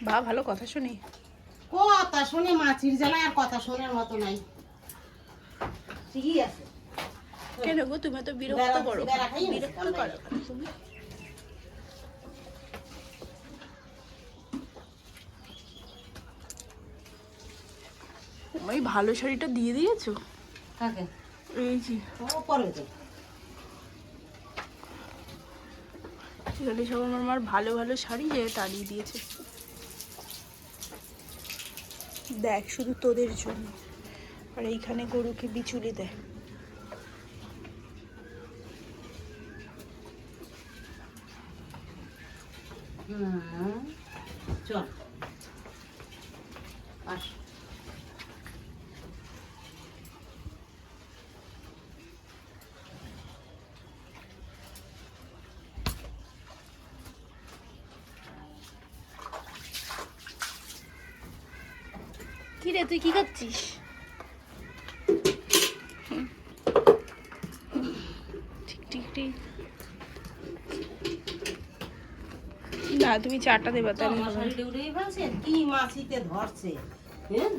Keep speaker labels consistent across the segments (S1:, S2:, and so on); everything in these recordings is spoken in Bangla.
S1: বা ভালো কথা শুনি,
S2: কথা শুনে মাছির জ্বালা আর কথা শোনার মতো নাই। ঠিকই আছে।
S1: কেন গো তুমি তো বিরক্ত করো, বিরক্ত করো তুমি। ওই ভালো শাড়িটা দিয়ে দিয়েছো
S2: কাকে?
S1: এই যে
S2: ও পরে তো
S1: এখানে সব আমার ভালো ভালো শাড়ি যে তাড়িয়ে দিয়েছে। দেখ শুধু তোদের জন্য, আর এইখানে গরুকে বিচুলি দেয়।
S2: চল আস।
S1: কি রে তুই কি খাচ্ছিস? ঠিক ঠিক ঠিক না, তুমি চাটা দেবা তাহলে হবে।
S2: মশারি উড়েই ফেলছে, কি মাছিতে ধরছে। হ্যাঁ,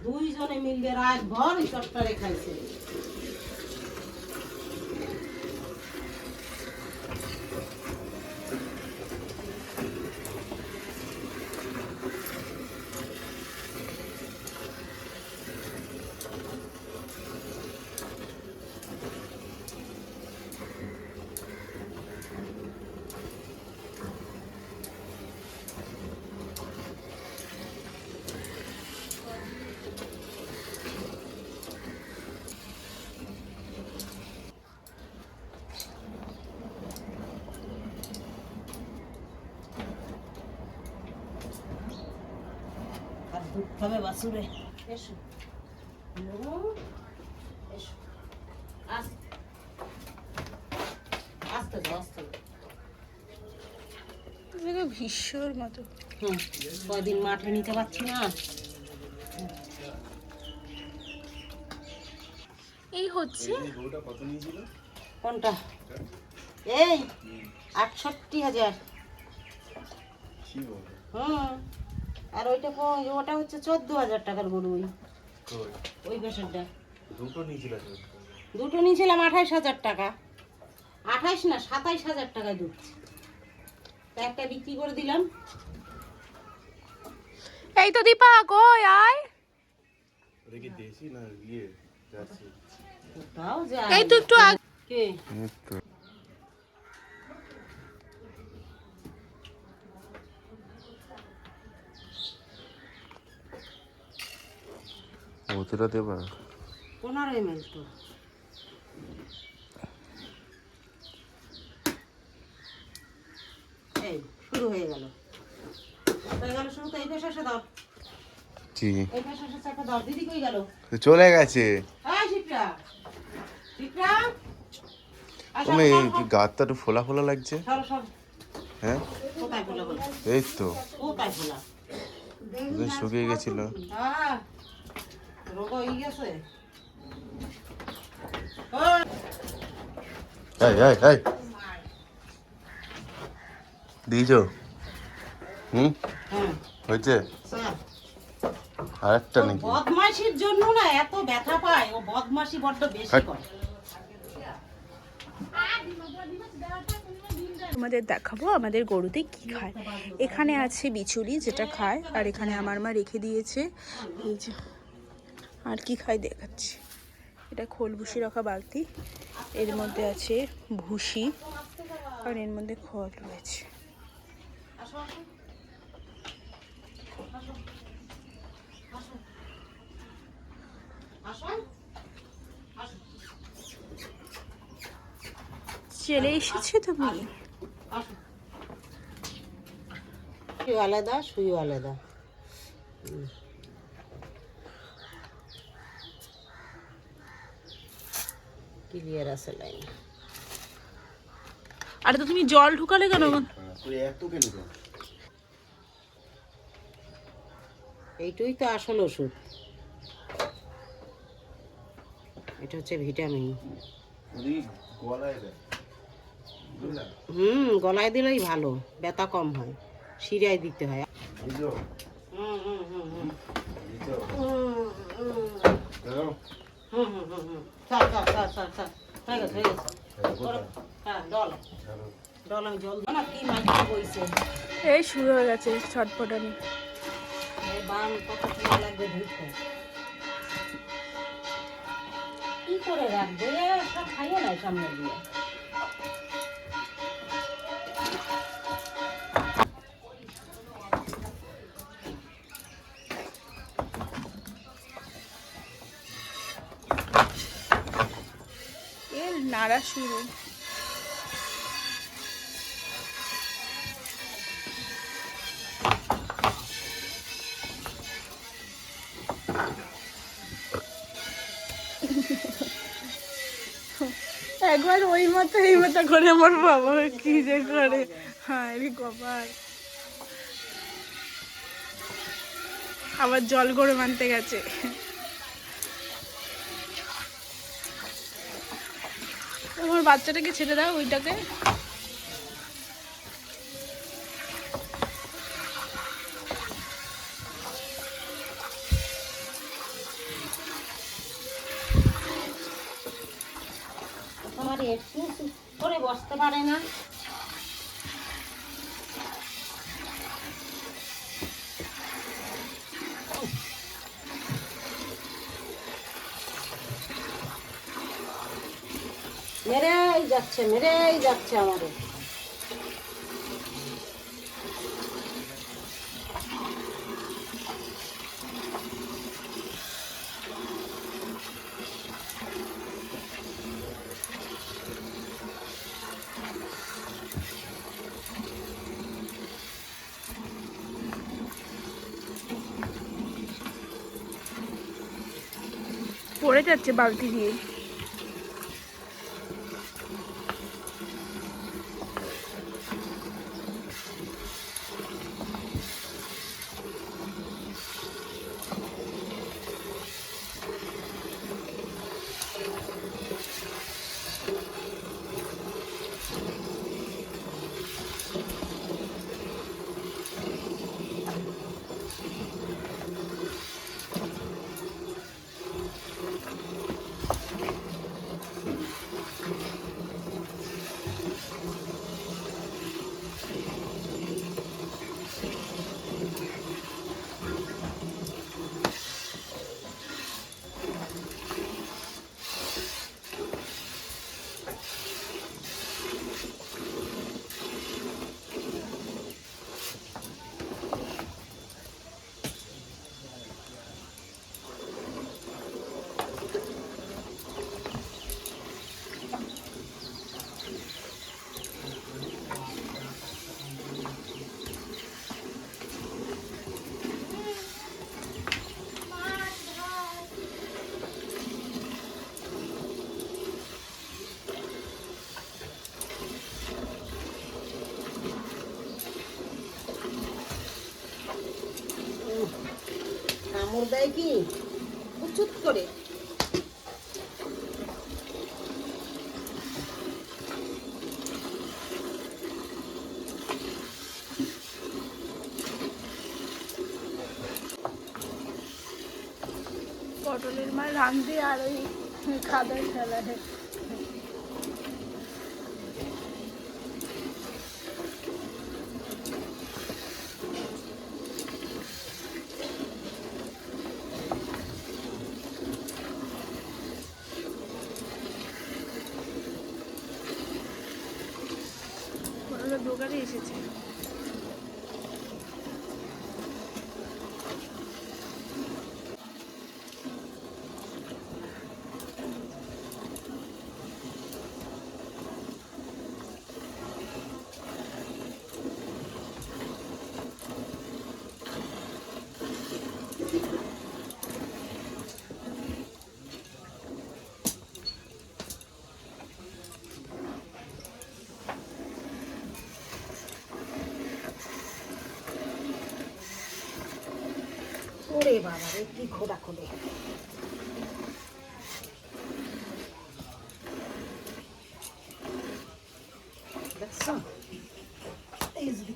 S2: দুইজনে মিলবে রাত ভর চট্টারে খাইছে। আর দুধ খাবে বাসুরে। এসো এসো, আস্তে আস্তে আস্তে।
S1: তুমি তো ভীষ্মর মতো।
S2: কদিন মাঠে নিতে পারছি না।
S1: এই হচ্ছে
S2: কোনটা? এই ৬৮,০০০। আর ওইটা ওটা হচ্ছে ১৪,০০০ টাকার গরু। ওই পেশারটা দুটো নিয়েছিলাম ২৮,০০০ টাকা। ২৮ না ২৭,০০০ টাকায় দুধ। একটা বিক্রি করে দিলাম।
S1: এই তো দীপা কই আয়। এই তো একটু
S2: কে?
S3: ওতেটা দেবা
S2: ১৫ ml তো। এই শুরু হয়ে গেল শুরু তো। এই পেশাসে দাও,
S3: জি
S2: এই পেশাসে চাপা দাও। দিদি কই গেল?
S3: চলে গেছে।
S2: এই শিপ্রা, শিপ্রা আসো
S3: তুমি
S2: আসো।
S3: গাতটা একটু ফোলা ফোলা লাগছে।
S2: সরো সরো।
S3: হ্যাঁ
S2: কোথায় ফোলা হলো?
S3: এই তো
S2: কোথায় ফোলা?
S3: শুকিয়ে গেছিল।
S2: হ্যাঁ, রোগ হয়ে গেছে।
S3: এই এই এই দিয়েছো? হুম
S2: হ্যাঁ
S3: হয়েছে।
S2: স্যার,
S3: আরেকটা
S2: ওর
S3: নাকি?
S2: বদমাশির জন্য না এত ব্যথা পায়। ও বদমাশি বড্ড বেশি করে।
S1: তোমাদের দেখাবো আমাদের গরুতে কি খায়। এখানে আছে বিচুলি যেটা খায়, আর এখানে আমার মা রেখে দিয়েছে এই যে। আর কি খায় দেখাচ্ছি। এটা খোল ভুসি রাখা বালতি, এর মধ্যে আছে ভুসি, আর এর মধ্যে খড় রয়েছে।
S2: আসো আসো আসো আসো আসো।
S1: চলে এসেছে তুমি।
S2: আলাদা শুয়ে আলাদা। ক্লিয়ার আছে লাইন।
S1: আরে তো তুমি জল ঢুকালে কেন?
S2: এইটাই তো আসল ওষুধ। এটা হচ্ছে ভিটামিন। গলায় দিলেই ভালো, ব্যথা কম হয়। শিরায় দিতে হয়।
S3: দিছো
S2: হুম হুম হুম হুম
S3: দিছো দাও
S2: হুম হুম হুম হুম থাক থাক থাক থাক থাক হয়ে গেছে হয়ে গেছে। হ্যাঁ ডল ডল আমি জল না কি মাটি বইছে
S1: এই শুরু হয়ে গেছে ছটপটানি।
S2: এই বাম কত সময় লাগবে ধুইতে কি করে রাখবে সব খাইয়ে নাই সামনে দিয়ে
S1: এর নাড়া শুরু। একবার ওই মাথা এই মাথা করে আমার বাবা কি যে করে, হ্যাঁ রে কপাল। আবার জল গরম আনতে গেছে। আমার বাচ্চাটাকে ছেড়ে দাও ওইটাকে।
S2: আমার একটু করে বসতে পারে না মেরেই যাচ্ছে আমাদের
S1: পড়ে যাচ্ছে বালতি দিয়ে।
S2: কামড় দেয় কি উচুত করে
S1: পটলের মাছ রাঁধতে আর ওই খাদার খেলা। পটলের দোকানে এসেছে।
S2: ওরে বাবা রে কি খোদা খোদে দেখছো এই যে